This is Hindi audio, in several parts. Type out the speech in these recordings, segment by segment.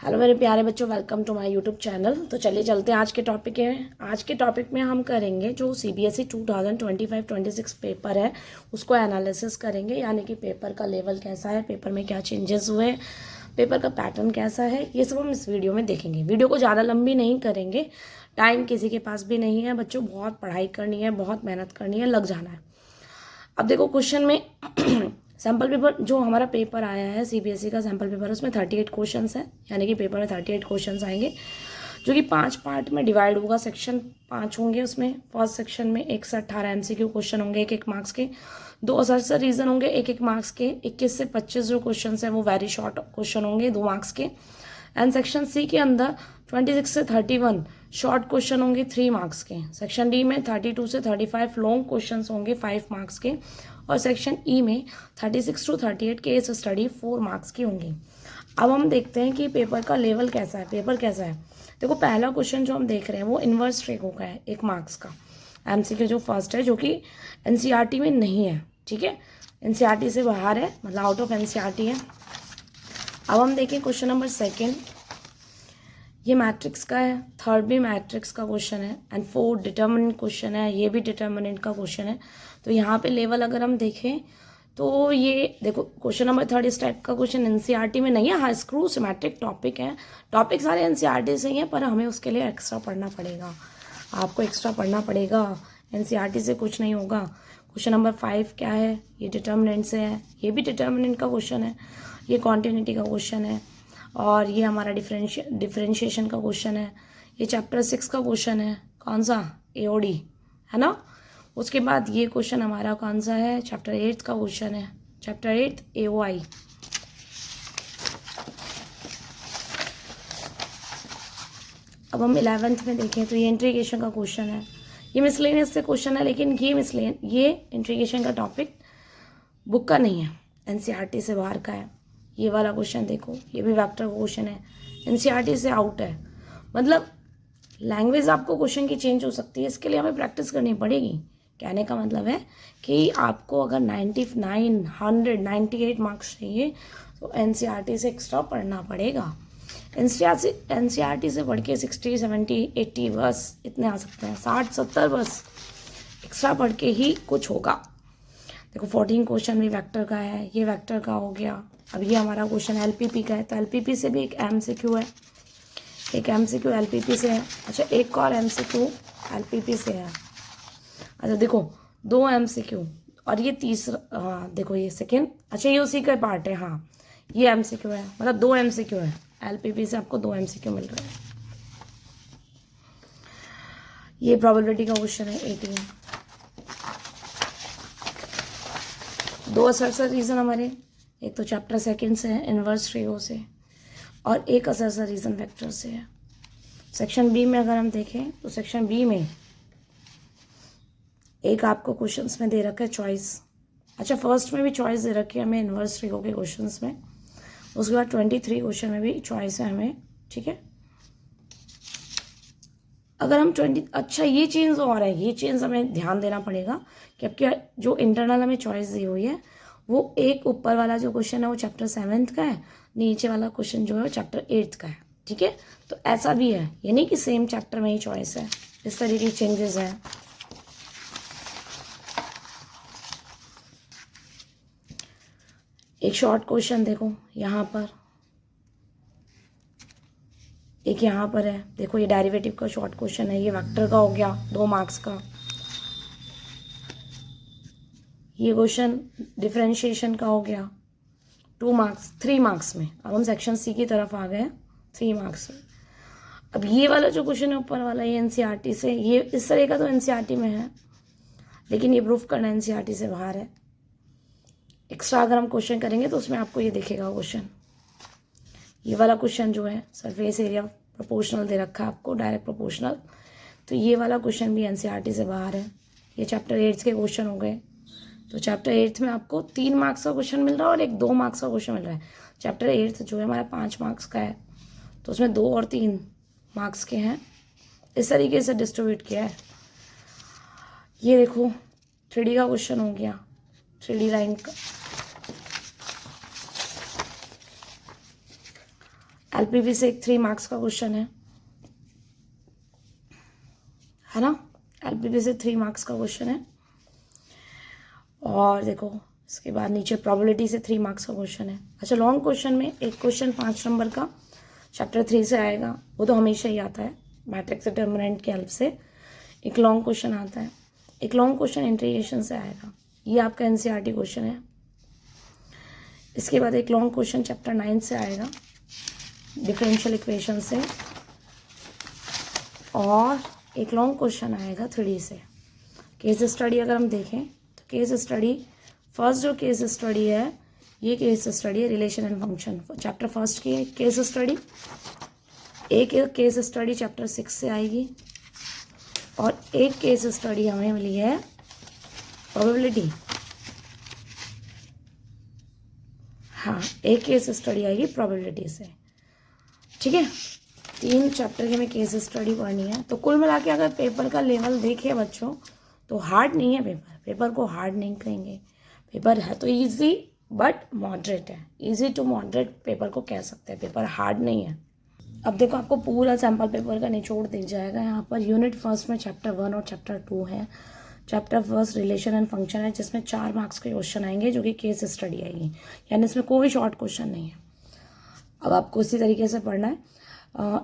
हेलो मेरे प्यारे बच्चों, welcome to my YouTube channel. तो चलिए चलते हैं आज के टॉपिक में। आज के टॉपिक में हम करेंगे जो सीबीएसई 2025-26 पेपर है उसको एनालिसिस करेंगे, यानी कि पेपर का लेवल कैसा है, पेपर में क्या चेंजेस हुए, पेपर का पैटर्न कैसा है, ये सब हम इस वीडियो में देखेंगे। वीडियो को ज़्यादा लंबी नहीं करेंगे, टाइम किसी के पास भी नहीं है बच्चों, बहुत पढ़ाई करनी है, बहुत मेहनत करनी है, लग जाना है। अब देखो क्वेश्चन में सैम्पल पेपर जो हमारा पेपर आया है सीबीएसई का सैम्पल पेपर, उसमें 38 क्वेश्चंस है, यानी कि पेपर में 38 क्वेश्चंस आएंगे जो कि 5 पार्ट में डिवाइड होगा। सेक्शन 5 होंगे उसमें। फर्स्ट सेक्शन में 1 से 18 एमसीक्यू क्वेश्चन होंगे 1-1 मार्क्स के, 2 असरसर रीजन होंगे 1-1 मार्क्स के, 21 से 25 जो क्वेश्चन है वो वेरी शॉर्ट क्वेश्चन होंगे 2 मार्क्स के। एंड सेक्शन सी के अंदर 26 से 31 शॉर्ट क्वेश्चन होंगे 3 मार्क्स के। सेक्शन डी में 32 से 35 लॉन्ग क्वेश्चन होंगे 5 मार्क्स के। और सेक्शन ई में 36 to 38 केस स्टडी 4 मार्क्स की होंगी। अब हम देखते हैं कि पेपर का लेवल कैसा है, पेपर कैसा है। देखो पहला क्वेश्चन जो हम देख रहे हैं वो इन्वर्स ट्रेगो का है, 1 मार्क्स का एमसीक्यू जो फर्स्ट है, जो कि एनसीईआरटी में नहीं है, ठीक है, एनसीईआरटी से बाहर है, मतलब आउट ऑफ एनसीईआरटी है। अब हम देखें क्वेश्चन नंबर 2, ये मैट्रिक्स का है, थर्ड भी मैट्रिक्स का क्वेश्चन है एंड 4 डिटर्मिनेंट क्वेश्चन है, ये भी डिटर्मिनेंट का क्वेश्चन है। तो यहाँ पे लेवल अगर हम देखें तो ये देखो क्वेश्चन नंबर 3 इस टाइप का क्वेश्चन एनसीईआरटी में नहीं है। हाँ, स्क्रू सिमेट्रिक टॉपिक है, टॉपिक सारे एनसीईआरटी से ही हैं, पर हमें उसके लिए एक्स्ट्रा पढ़ना पड़ेगा, आपको एक्स्ट्रा पढ़ना पड़ेगा, एनसीईआरटी से कुछ नहीं होगा। क्वेश्चन नंबर 5 क्या है, ये डिटर्मिनेंट से है, ये भी डिटर्मिनेंट का क्वेश्चन है, ये कॉन्टिन्यूटी का क्वेश्चन है, और ये हमारा डिफरेंशिएशन का क्वेश्चन है। ये चैप्टर 6 का क्वेश्चन है, कौन सा, एओडी है ना। उसके बाद ये क्वेश्चन हमारा कौन सा है, चैप्टर 8 का क्वेश्चन है, चैप्टर 8 एओआई। अब हम 11th में देखें तो ये इंट्रीगेशन का क्वेश्चन है, ये मिसलेनियस से क्वेश्चन है, लेकिन ये इंट्रीगेशन का टॉपिक बुक का नहीं है, एनसीईआरटी से बाहर का है। ये वाला क्वेश्चन देखो, ये भी वेक्टर क्वेश्चन है, एनसीईआरटी से आउट है। मतलब लैंग्वेज आपको क्वेश्चन की चेंज हो सकती है, इसके लिए हमें प्रैक्टिस करनी पड़ेगी। कहने का मतलब है कि आपको अगर 99, 100, 98 मार्क्स चाहिए तो एनसीईआरटी से एक्स्ट्रा पढ़ना पड़ेगा। एनसीईआरटी से पढ़ के 60, 70, 80 बस इतने आ सकते हैं, 60, 70 बस एक्स्ट्रा पढ़ के ही कुछ होगा। देखो 14 क्वेश्चन भी वेक्टर का है, ये वेक्टर का हो गया। अब ये हमारा क्वेश्चन एलपीपी का है, तो एलपीपी से भी एक एमसीक्यू है, एक एमसीक्यू एलपीपी से है। अच्छा, एक और एमसीक्यू एलपीपी से है। अच्छा देखो 2 एमसीक्यू और ये तीसरा, हाँ देखो ये सेकेंड, अच्छा ये उसी का पार्ट है, हाँ ये एमसीक्यू है, मतलब 2 एमसीक्यू है एलपीपी से, आपको 2 एमसीक्यू मिल रहे हैं। ये प्रोबेबिलिटी का क्वेश्चन है 18। 2 असरसर रीजन हमारे, एक तो चैप्टर 2 से है इन्वर्स ट्रेगो से, और एक असरसर रीजन वेक्टर से है। सेक्शन बी में अगर हम देखें तो सेक्शन बी में एक आपको क्वेश्चंस में दे रखा है चॉइस। अच्छा, फर्स्ट में भी चॉइस दे रखी है हमें इन्वर्स ट्रेगो के क्वेश्चंस में, उसके बाद 23 क्वेश्चन में भी चॉइस है हमें, ठीक है। अगर हम 20, अच्छा ये चेंज हो रहा है, ये चेंज हमें ध्यान देना पड़ेगा कि आपके जो इंटरनल हमें चॉइस दी हुई है वो एक ऊपर वाला जो क्वेश्चन है वो चैप्टर 7 का है, नीचे वाला क्वेश्चन जो है वो चैप्टर 8 का है, ठीक है। तो ऐसा भी है, ये नहीं कि सेम चैप्टर में ही चॉइस है, इस तरीके की चेंजेस हैं। एक शॉर्ट क्वेश्चन देखो यहाँ पर, एक यहाँ पर है, देखो ये डेरिवेटिव का शॉर्ट क्वेश्चन है, ये वेक्टर का हो गया 2 मार्क्स का। ये क्वेश्चन डिफरेंशिएशन का हो गया 2 मार्क्स, 3 मार्क्स में। अब हम सेक्शन सी की तरफ आ गए, 3 मार्क्स में। अब ये वाला जो क्वेश्चन है ऊपर वाला, ये एनसीईआरटी से, ये इस तरह का तो एनसीईआरटी में है, लेकिन ये प्रूफ करना एनसीईआरटी से बाहर है। एक्स्ट्रा अगर हम क्वेश्चन करेंगे तो उसमें आपको ये दिखेगा क्वेश्चन। ये वाला क्वेश्चन जो है सरफेस एरिया प्रोपोर्शनल दे रखा है आपको, डायरेक्ट प्रोपोर्शनल, तो ये वाला क्वेश्चन भी एनसीईआरटी से बाहर है। ये चैप्टर 8 के क्वेश्चन हो गए। तो चैप्टर 8 में आपको 3 मार्क्स का क्वेश्चन मिल रहा है और एक 2 मार्क्स का क्वेश्चन मिल रहा है। चैप्टर 8 जो है हमारा 5 मार्क्स का है, तो उसमें 2 और 3 मार्क्स के हैं, इस तरीके से डिस्ट्रीब्यूट किया है। ये देखो 3D का क्वेश्चन हो गया, 3D लाइन का। LPP से एक 3 मार्क्स का क्वेश्चन है ना। LPP से 3 मार्क्स का क्वेश्चन है। और देखो इसके बाद नीचे प्रोबेबिलिटी से 3 मार्क्स का क्वेश्चन है। अच्छा, लॉन्ग क्वेश्चन में एक क्वेश्चन 5 नंबर का चैप्टर 3 से आएगा, वो तो हमेशा ही आता है, मैट्रिक्स डिटर्मिनेंट की हेल्प से एक लॉन्ग क्वेश्चन आता है। एक लॉन्ग क्वेश्चन इंटीग्रेशन से आएगा, ये आपका NCERT क्वेश्चन है। इसके बाद एक लॉन्ग क्वेश्चन चैप्टर 9 से आएगा, डिफरेंशियल इक्वेशन से। और एक लॉन्ग क्वेश्चन आएगा 3D से। केस स्टडी अगर हम देखें तो केस स्टडी, फर्स्ट जो केस स्टडी है, ये केस स्टडी है relation and function, chapter first की है केस स्टडी। एक केस स्टडी चैप्टर 6 से आएगी और एक केस स्टडी हमें मिली है प्रोबेबिलिटी। हाँ, एक केस स्टडी आएगी प्रोबेबिलिटी से, ठीक है। 3 चैप्टर की हमें केस स्टडी पढ़नी है। तो कुल मिला के अगर पेपर का लेवल देखें बच्चों तो हार्ड नहीं है पेपर को हार्ड नहीं कहेंगे। पेपर है तो इजी बट मॉडरेट है, इजी टू मॉडरेट पेपर को कह सकते हैं, पेपर हार्ड नहीं है। अब देखो आपको पूरा सैम्पल पेपर का निचोड़ दिख जाएगा यहाँ पर। यूनिट फर्स्ट में चैप्टर 1 और चैप्टर 2 है। Chapter first relation and function है, जिसमें 4 मार्क्स के क्वेश्चन आएंगे जो कि केस स्टडी आएगी, यानी इसमें कोई शॉर्ट क्वेश्चन नहीं है। अब आपको इसी तरीके से पढ़ना है।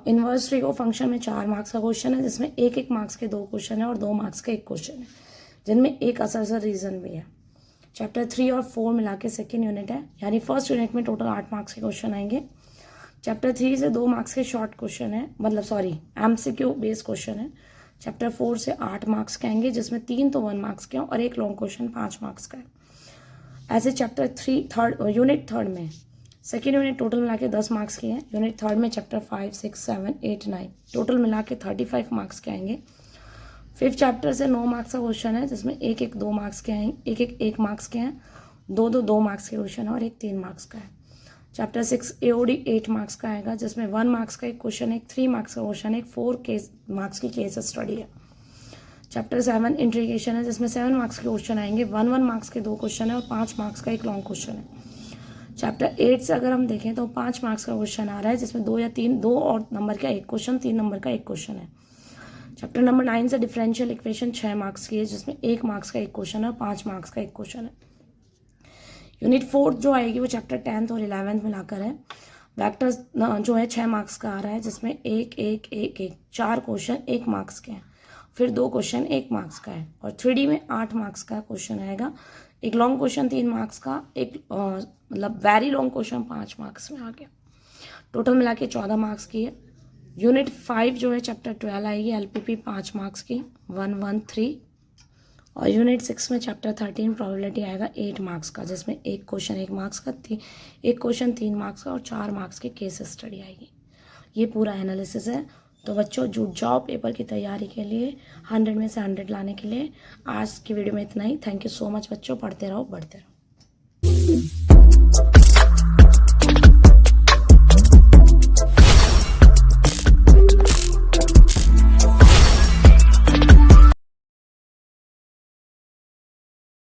इनवर्स ट्री को फंक्शन में 4 मार्क्स का क्वेश्चन है, जिसमें 1-1 मार्क्स के 2 क्वेश्चन है और 2 मार्क्स का 1 क्वेश्चन है, जिनमें एक असर रीजन भी है। चैप्टर 3 और 4 मिला के सेकेंड यूनिट है, यानी फर्स्ट यूनिट में टोटल 8 मार्क्स के क्वेश्चन आएंगे। चैप्टर 3 से 2 मार्क्स के शॉर्ट क्वेश्चन है, मतलब सॉरी MCQ बेस्ड क्वेश्चन है। चैप्टर 4 से 8 मार्क्स के आएंगे, जिसमें 3 तो 1 मार्क्स के हैं और एक लॉन्ग क्वेश्चन 5 मार्क्स का है। ऐसे चैप्टर यूनिट थर्ड में सेकेंड यूनिट टोटल मिला के 10 मार्क्स की है। यूनिट थर्ड में चैप्टर 5, 6, 7, 8, 9 टोटल मिला के 35 मार्क्स के आएंगे। 5th चैप्टर से 9 मार्क्स का क्वेश्चन है, जिसमें 1-1 2 मार्क्स के आएंगे, 1 मार्क्स के हैं, 2 मार्क्स के क्वेश्चन है और 1 3 मार्क्स का है। चैप्टर 6 AOD 8 मार्क्स का आएगा, जिसमें 1 मार्क्स का एक क्वेश्चन है, 3 मार्क्स का क्वेश्चन है, 4 मार्क्स की केस स्टडी है। चैप्टर 7 इंटीग्रेशन है, जिसमें 7 मार्क्स के क्वेश्चन आएंगे, 1 मार्क्स के 2 क्वेश्चन है और 5 मार्क्स का एक लॉन्ग क्वेश्चन है। चैप्टर 8 से अगर हम देखें तो 5 मार्क्स का क्वेश्चन आ रहा है, जिसमें 2 और नंबर का एक क्वेश्चन, 3 नंबर का एक क्वेश्चन है। चैप्टर नंबर 9 से डिफरेंशियल इक्वेशन 6 मार्क्स की है, जिसमें 1 मार्क्स का एक क्वेश्चन है और 5 मार्क्स का एक क्वेश्चन है। यूनिट 4 जो आएगी वो चैप्टर 10th और 11th मिलाकर है। वेक्टर्स जो है 6 मार्क्स का आ रहा है, जिसमें 1 4 क्वेश्चन 1 मार्क्स के हैं, फिर 2 क्वेश्चन 1 मार्क्स का है और 3D में 8 मार्क्स का क्वेश्चन आएगा। एक लॉन्ग क्वेश्चन 3 मार्क्स का, एक मतलब वेरी लॉन्ग क्वेश्चन 5 मार्क्स में आ गया। टोटल मिला के 14 मार्क्स की है। यूनिट 5 जो है चैप्टर 12 आएगी, LPP 5 मार्क्स की 1, 1, 3 और यूनिट 6 में चैप्टर 13 प्रोबेबिलिटी आएगा 8 मार्क्स का, जिसमें एक क्वेश्चन 1 मार्क्स का, एक क्वेश्चन 3 मार्क्स का और 4 मार्क्स की केस स्टडी आएगी। ये पूरा एनालिसिस है। तो बच्चों जुट जाओ पेपर की तैयारी के लिए, 100 में से 100 लाने के लिए। आज की वीडियो में इतना ही। थैंक यू सो मच बच्चों, पढ़ते रहो बढ़ते रहो।